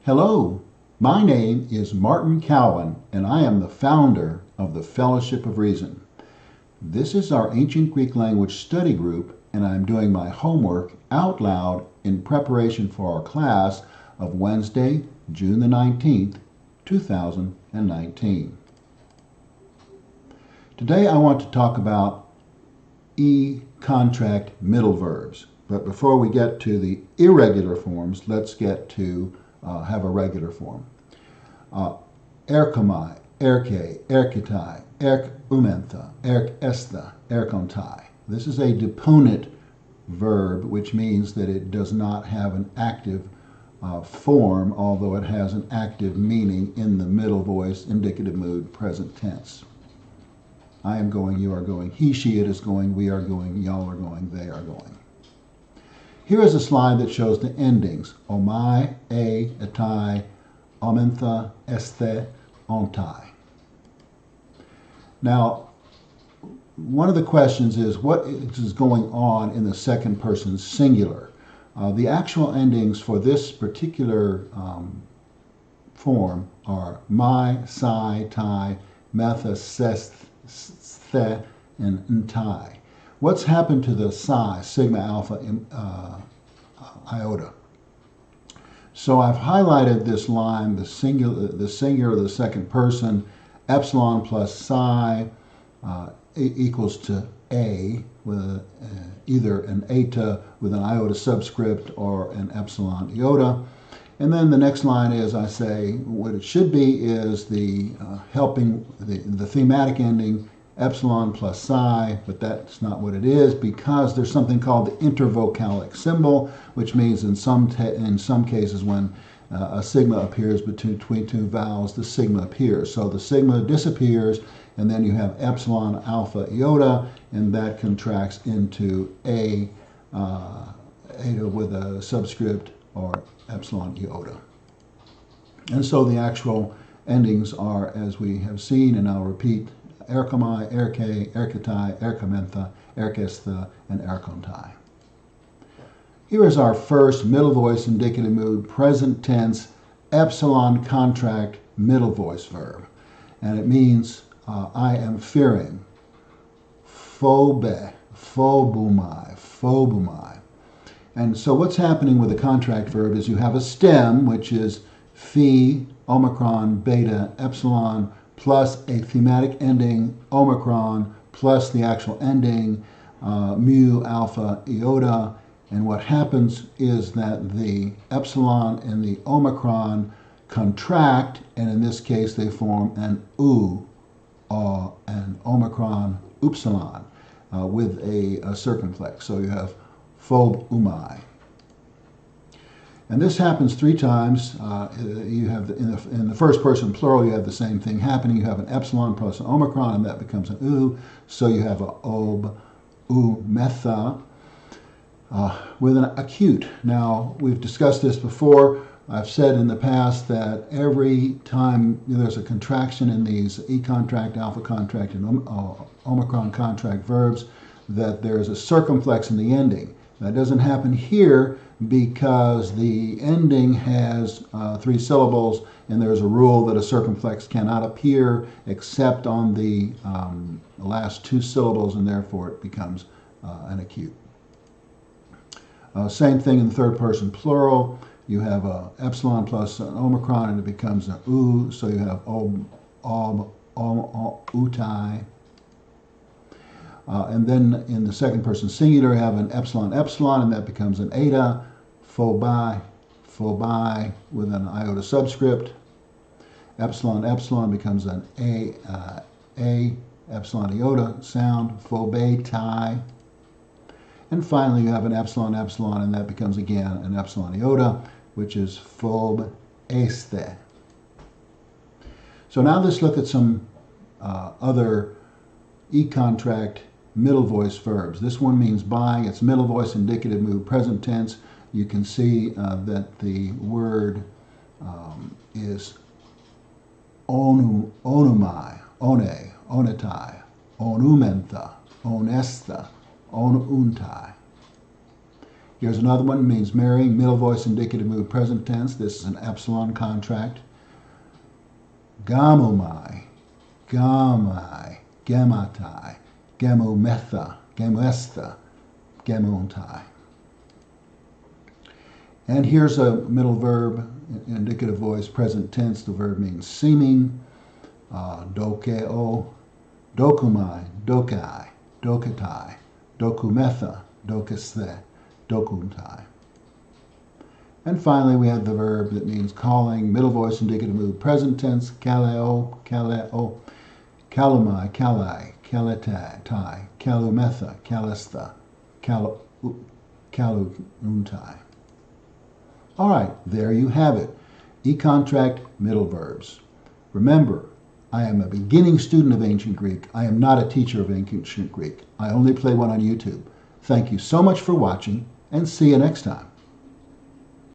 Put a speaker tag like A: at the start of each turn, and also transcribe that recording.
A: Hello, my name is Martin Cowan, and I am the founder of the Fellowship of Reason. This is our ancient Greek language study group, and I'm doing my homework out loud in preparation for our class of Wednesday, June the 19th, 2019. Today I want to talk about contract middle verbs. But before we get to the irregular forms, let's get to have a regular form. Erkomai, erke, erkitai, erk umentha, erk estha, erkontai. This is a deponent verb, which means that it does not have an active form, although it has an active meaning in the middle voice, indicative mood, present tense. I am going, you are going, he, she, it is going, we are going, y'all are going, they are going. Here is a slide that shows the endings. Omai, e, etai, omentha, esthe, ontai. Now, one of the questions is what is going on in the second person singular? The actual endings for this particular form are my, psi, tai, metha, seth, the, and ntai. What's happened to the psi, sigma, alpha, iota? So I've highlighted this line, the singular, the second person, epsilon plus psi equals to a, with either an eta with an iota subscript or an epsilon iota. And then the next line is, I say, what it should be is the the thematic ending, epsilon plus psi, but that's not what it is because there's something called the intervocalic symbol, which means in some cases when a sigma appears between two vowels, the sigma appears. So the sigma disappears, and then you have epsilon, alpha, iota, and that contracts into a eta with a subscript or epsilon iota. And so the actual endings are, as we have seen, and I'll repeat, erkomai, erke, erkitai, erkomentha, erkestha, and erkontai. Here is our first middle voice indicative mood, present tense, epsilon contract middle voice verb. And it means I am fearing. Phobe, phobumai, phobumai. And so what's happening with the contract verb is you have a stem, which is phi, omicron, beta, epsilon, plus a thematic ending, omicron, plus the actual ending, mu, alpha, iota. And what happens is that the epsilon and the omicron contract, and in this case they form an u, an omicron upsilon, with a circumflex. So you have phobumai. And this happens three times. You have in the first person plural, you have the same thing happening. You have an epsilon plus an omicron, and that becomes an u. So you have a ob, u, metha, with an acute. Now, we've discussed this before. I've said in the past that every time there's a contraction in these E contract, alpha contract, and omicron contract verbs, that there's a circumflex in the ending. That doesn't happen here because the ending has three syllables, and there's a rule that a circumflex cannot appear except on the last two syllables, and therefore it becomes an acute. Same thing in the third person plural. You have a epsilon plus an omicron, and it becomes an u, so you have utai. And then in the second person singular, you have an epsilon, epsilon, and that becomes an eta, phobi, phobi with an iota subscript. Epsilon, epsilon becomes an a, epsilon iota sound, phobe, tai. And finally, you have an epsilon, epsilon, and that becomes again an epsilon iota, which is phob, este. So now let's look at some other E-contract middle voice verbs. This one means buying. It's middle voice indicative mood, present tense. You can see that the word is onumai, one, onetai, onumentha, onestha, onuntai. Here's another one, means marrying, middle voice indicative mood present tense. This is an epsilon contract. Gamomai, gamai, gematai, gemometha, gemoesta, gemontai. And here's a middle verb, indicative voice, present tense. The verb means seeming. Dokeo, dokumai, dokai, dokatai, dokumetha, dokeste, dokuntai. And finally, we have the verb that means calling, middle voice, indicative mood, present tense, kaleo, kaleo, kalumai, kalai, kaletai, tai, kalumetha, kalesta, kaluntai. All right, there you have it. E-contract middle verbs. Remember, I am a beginning student of Ancient Greek. I am not a teacher of Ancient Greek. I only play one on YouTube. Thank you so much for watching, and see you next time.